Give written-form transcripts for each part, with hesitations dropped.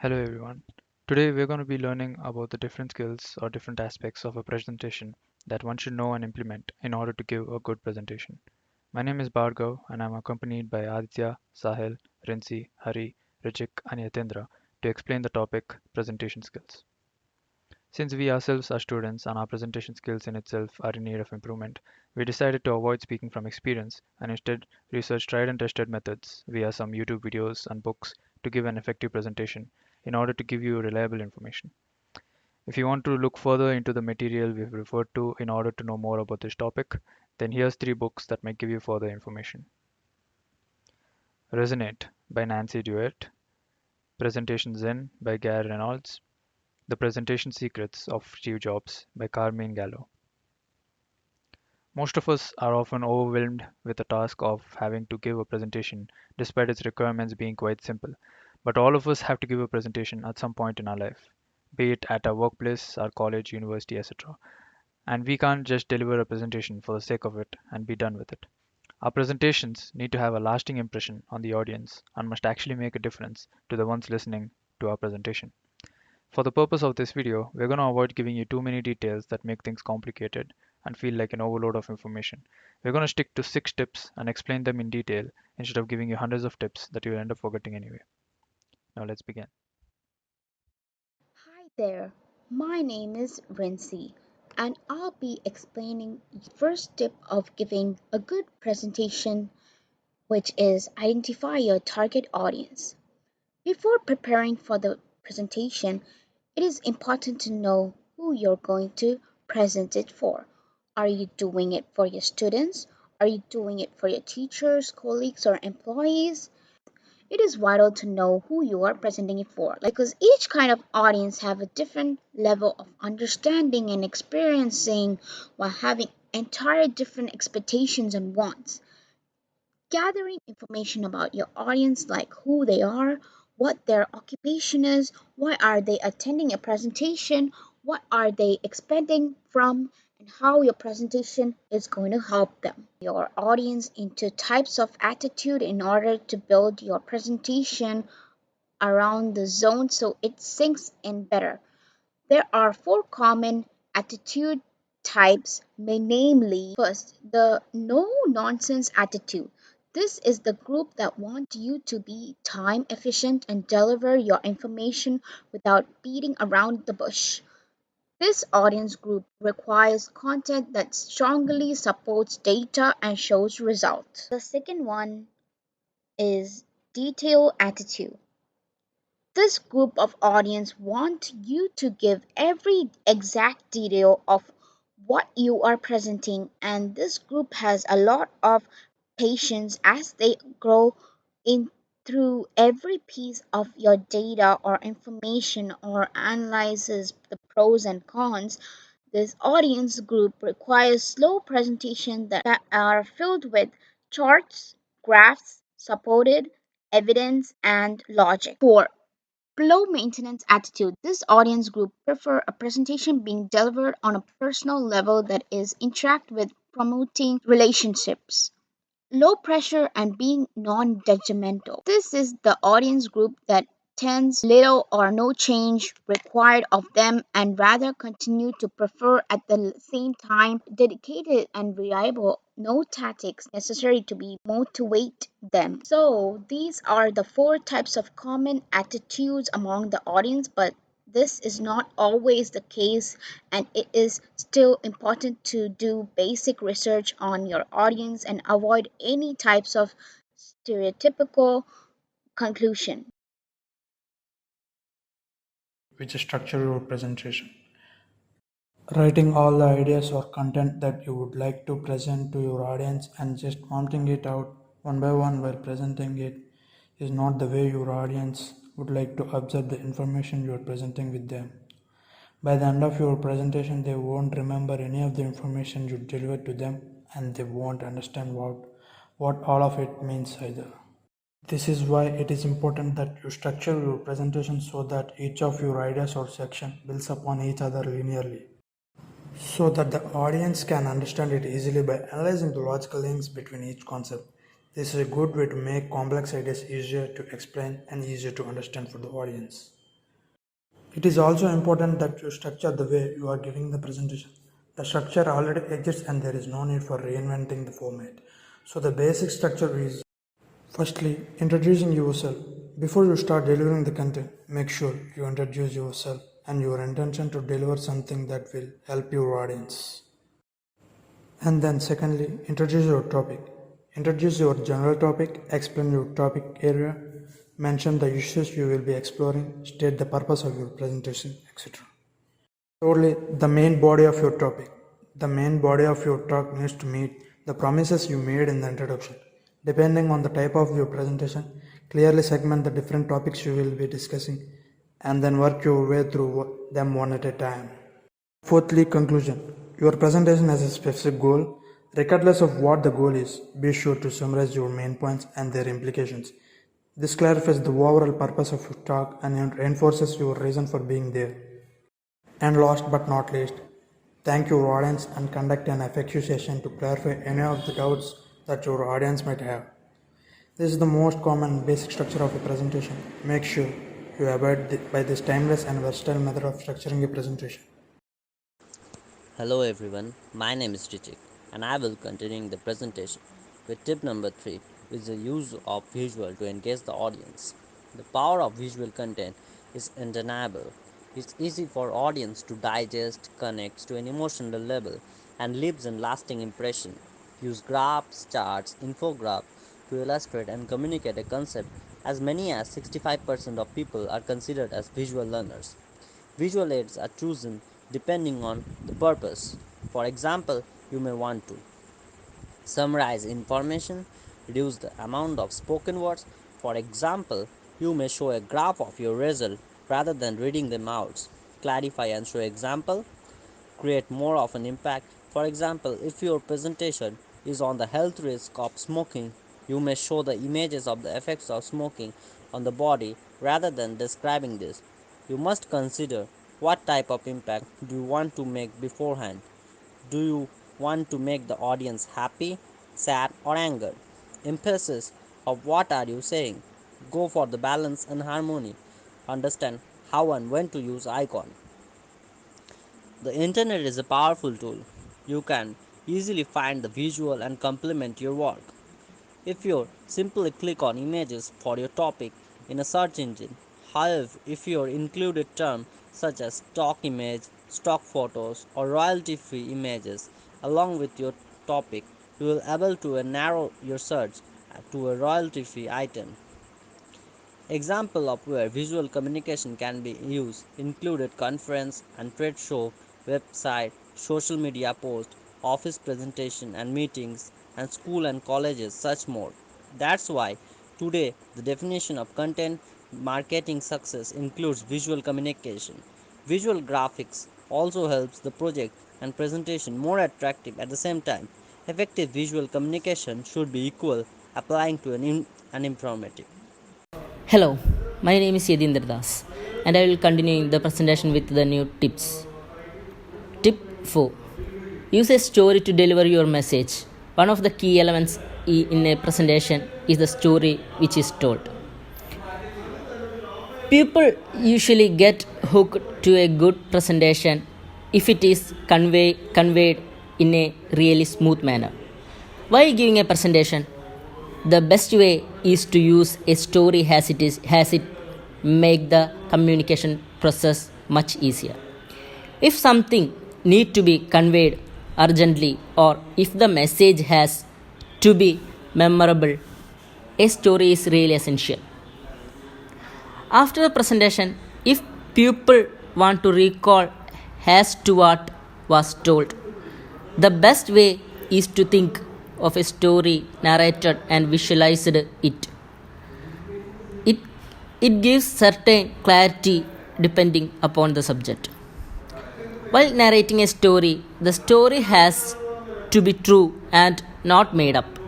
Hello everyone. Today we're going to be learning about the different skills or different aspects of a presentation that one should know and implement in order to give a good presentation. My name is Bhargav and I'm accompanied by Aditya, Sahil, Rinsi, Hari, Rijik and Yatendra to explain the topic presentation skills. Since we ourselves are students and our presentation skills in itself are in need of improvement, we decided to avoid speaking from experience and instead research tried and tested methods via some YouTube videos and books to give an effective presentation in order to give you reliable information. If you want to look further into the material we've referred to in order to know more about this topic, then here's three books that might give you further information. Resonate by Nancy Duett, Presentation Zen by Gary Reynolds, The Presentation Secrets of Steve Jobs by Carmine Gallo. Most of us are often overwhelmed with the task of having to give a presentation despite its requirements being quite simple. But all of us have to give a presentation at some point in our life, be it at our workplace, our college, university, etc. And we can't just deliver a presentation for the sake of it and be done with it. Our presentations need to have a lasting impression on the audience and must actually make a difference to the ones listening to our presentation. For the purpose of this video, we're going to avoid giving you too many details that make things complicated and feel like an overload of information. We're going to stick to 6 tips and explain them in detail instead of giving you hundreds of tips that you'll end up forgetting anyway. Now let's begin. Hi there, my name is Rinsi, and I'll be explaining the first tip of giving a good presentation, which is identify your target audience. Before preparing for the presentation, it is important to know who you're going to present it for. Are you doing it for your students? Are you doing it for your teachers, colleagues, or employees? It is vital to know who you are presenting it for, like, because each kind of audience have a different level of understanding and experiencing while having entire different expectations and wants. Gathering information about your audience, like who they are, what their occupation is, why are they attending a presentation, what are they expecting from, and how your presentation is going to help them. Your audience into types of attitude in order to build your presentation around the zone so it sinks in better. There are four common attitude types, namely, first, the no nonsense attitude. This is the group that want you to be time efficient and deliver your information without beating around the bush. This audience group requires content that strongly supports data and shows results. The second one is detail attitude. This group of audience want you to give every exact detail of what you are presenting, and this group has a lot of patience as they grow in through every piece of your data or information or analyzes the pros and cons. This audience group requires slow presentations that are filled with charts, graphs, supported evidence, and logic. 4. Low maintenance attitude. This audience group prefer a presentation being delivered on a personal level that is interact with promoting relationships. Low pressure and being non-judgmental. This is the audience group that tends little or no change required of them and rather continue to prefer at the same time dedicated and reliable, no tactics necessary to be motivate them. So these are the four types of common attitudes among the audience, but this is not always the case, and it is still important to do basic research on your audience and avoid any types of stereotypical conclusion. Which structure your presentation. Writing all the ideas or content that you would like to present to your audience and just prompting it out one by one while presenting it is not the way your audience would like to observe the information you are presenting with them. By the end of your presentation, they won't remember any of the information you delivered to them and they won't understand what all of it means either. This is why it is important that you structure your presentation so that each of your ideas or section builds upon each other linearly, so that the audience can understand it easily by analyzing the logical links between each concept. This is a good way to make complex ideas easier to explain and easier to understand for the audience. It is also important that you structure the way you are giving the presentation. The structure already exists and there is no need for reinventing the format. So the basic structure is firstly introducing yourself. Before you start delivering the content, make sure you introduce yourself and your intention to deliver something that will help your audience. And then secondly, introduce your topic. Introduce your general topic, explain your topic area, mention the issues you will be exploring, state the purpose of your presentation, etc. Thirdly, the main body of your topic. The main body of your talk needs to meet the promises you made in the introduction. Depending on the type of your presentation, clearly segment the different topics you will be discussing and then work your way through them one at a time. Fourthly, conclusion. Your presentation has a specific goal. Regardless of what the goal is, be sure to summarize your main points and their implications. This clarifies the overall purpose of your talk and reinforces your reason for being there. And last but not least, thank your audience and conduct an FAQ session to clarify any of the doubts that your audience might have. This is the most common basic structure of a presentation. Make sure you abide by this timeless and versatile method of structuring a presentation. Hello everyone, my name is Ritik and I will continue the presentation with tip number 3, which is the use of visual to engage the audience. The power of visual content is undeniable. It's easy for audience to digest, connects to an emotional level and leaves a lasting impression. Use graphs, charts, infograph to illustrate and communicate a concept. As many as 65% of people are considered as visual learners. Visual aids are chosen depending on the purpose. For example, you may want to summarize information, reduce the amount of spoken words. For example, you may show a graph of your result rather than reading them out. Clarify and show example, create more of an impact. For example, if your presentation is on the health risk of smoking, you may show the images of the effects of smoking on the body rather than describing this. You must consider what type of impact do you want to make beforehand. Do you want to make the audience happy, sad, or angered? Emphasis of what are you saying? Go for the balance and harmony. Understand how and when to use icon. The internet is a powerful tool. You can easily find the visual and complement your work. If you simply click on images for your topic in a search engine, however, if you include terms such as stock image, stock photos, or royalty free images along with your topic, you will be able to narrow your search to a royalty free item. Example of where visual communication can be used included conference and trade show, website, social media post, office presentation and meetings, and school and colleges, such more. That's why today the definition of content marketing success includes visual communication. Visual graphics also helps the project and presentation more attractive at the same time. Effective visual communication should be equal applying to an informative. Hello, my name is Yedindra Das and I will continue the presentation with the new tips. Tip 4. Use a story to deliver your message. One of the key elements in a presentation is the story which is told. People usually get hooked to a good presentation if it is conveyed in a really smooth manner. While giving a presentation, the best way is to use a story as it make the communication process much easier. If something need to be conveyed urgently or if the message has to be memorable, a story is really essential. After the presentation, if people want to recall as to what was told, the best way is to think of a story narrated and visualized it. It, it gives certain clarity depending upon the subject. While narrating a story, the story has to be true and not made up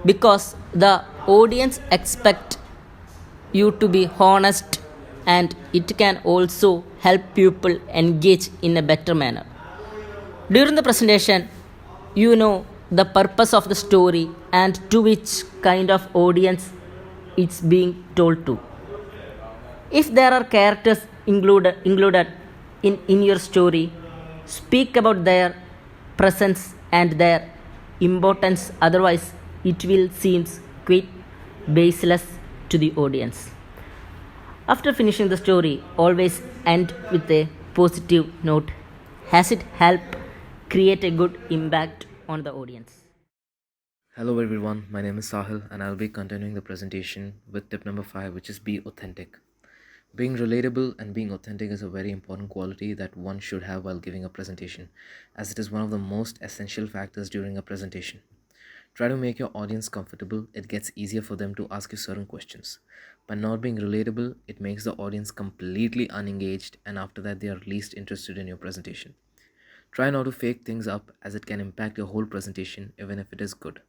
because the audience expect you to be honest and it can also help people engage in a better manner. During the presentation, you know the purpose of the story and to which kind of audience it's being told to. If there are characters included in your story, speak about their presence and their importance, otherwise, it will seem quite baseless to the audience. After finishing the story, always end with a positive note. Has it helped create a good impact on the audience? Hello everyone, my name is Sahil and I'll be continuing the presentation with tip number 5, which is be authentic. Being relatable and being authentic is a very important quality that one should have while giving a presentation, as it is one of the most essential factors during a presentation. Try to make your audience comfortable, it gets easier for them to ask you certain questions. By not being relatable, it makes the audience completely unengaged, and after that, they are least interested in your presentation. Try not to fake things up, as it can impact your whole presentation even if it is good.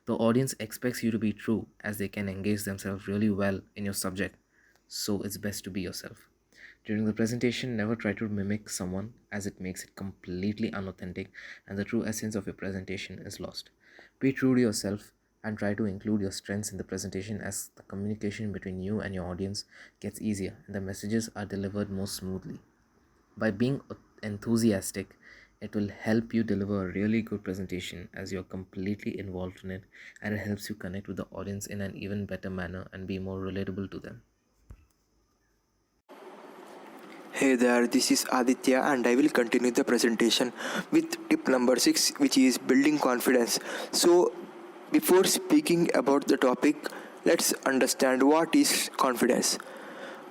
The audience expects you to be true, as they can engage themselves really well in your subject, so it's best to be yourself. During the presentation, never try to mimic someone, as it makes it completely unauthentic and the true essence of your presentation is lost. Be true to yourself and try to include your strengths in the presentation, as the communication between you and your audience gets easier and the messages are delivered more smoothly. By being enthusiastic, it will help you deliver a really good presentation, as you're completely involved in it, and it helps you connect with the audience in an even better manner and be more relatable to them. Hey there, this is Aditya and I will continue the presentation with tip number 6, which is building confidence. So, before speaking about the topic, let's understand what is confidence.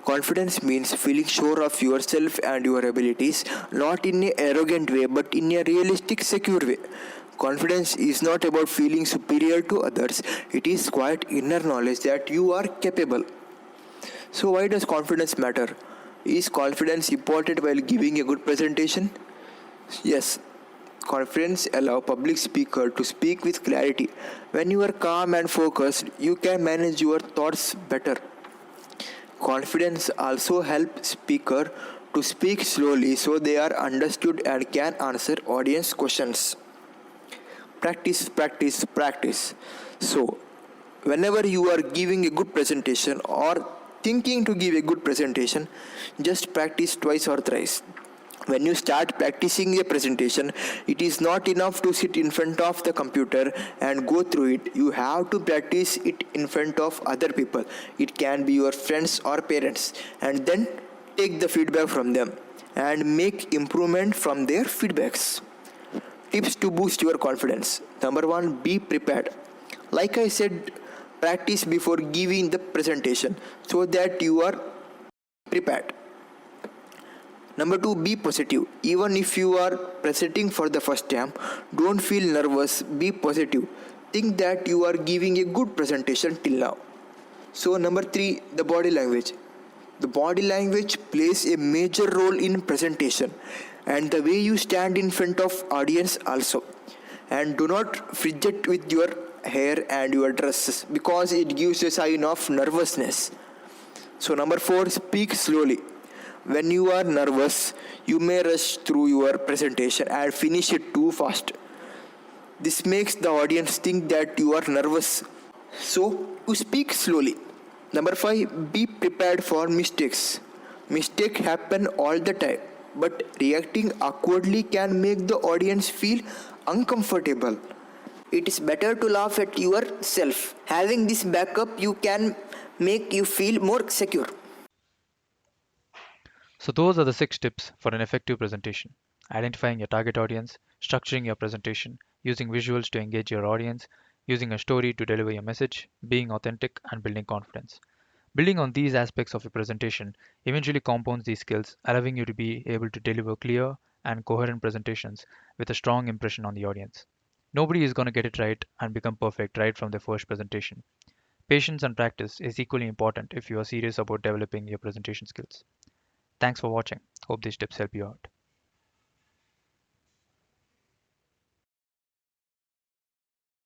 Confidence means feeling sure of yourself and your abilities, not in an arrogant way but in a realistic, secure way. Confidence is not about feeling superior to others, it is quite inner knowledge that you are capable. So, why does confidence matter? Is confidence important while giving a good presentation? Yes. Confidence allows public speaker to speak with clarity. When you are calm and focused, you can manage your thoughts better. Confidence also helps speaker to speak slowly so they are understood and can answer audience questions. Practice, practice, practice. So, whenever you are giving a good presentation or thinking to give a good presentation, just practice twice or thrice. When you start practicing a presentation, it is not enough to sit in front of the computer and go through it. You have to practice it in front of other people. It can be your friends or parents, and then take the feedback from them and make improvement from their feedbacks. Tips to boost your confidence. Number 1, be prepared. Like I said, practice before giving the presentation so that you are prepared. Number 2, be positive. Even if you are presenting for the first time, don't feel nervous, be positive. Think that you are giving a good presentation till now. So, number 3, the body language. The body language plays a major role in presentation, and the way you stand in front of audience also. And do not fidget with your hair and your dresses because it gives a sign of nervousness. So, number 4, speak slowly. When you are nervous, you may rush through your presentation and finish it too fast. This makes the audience think that you are nervous. So, you speak slowly. Number 5, be prepared for mistakes. Mistakes happen all the time, but reacting awkwardly can make the audience feel uncomfortable. It is better to laugh at yourself. Having this backup, you can make you feel more secure. So those are the 6 tips for an effective presentation. Identifying your target audience, structuring your presentation, using visuals to engage your audience, using a story to deliver your message, being authentic, and building confidence. Building on these aspects of your presentation eventually compounds these skills, allowing you to be able to deliver clear and coherent presentations with a strong impression on the audience. Nobody is going to get it right and become perfect right from their first presentation. Patience and practice is equally important if you are serious about developing your presentation skills. Thanks for watching. Hope these tips help you out.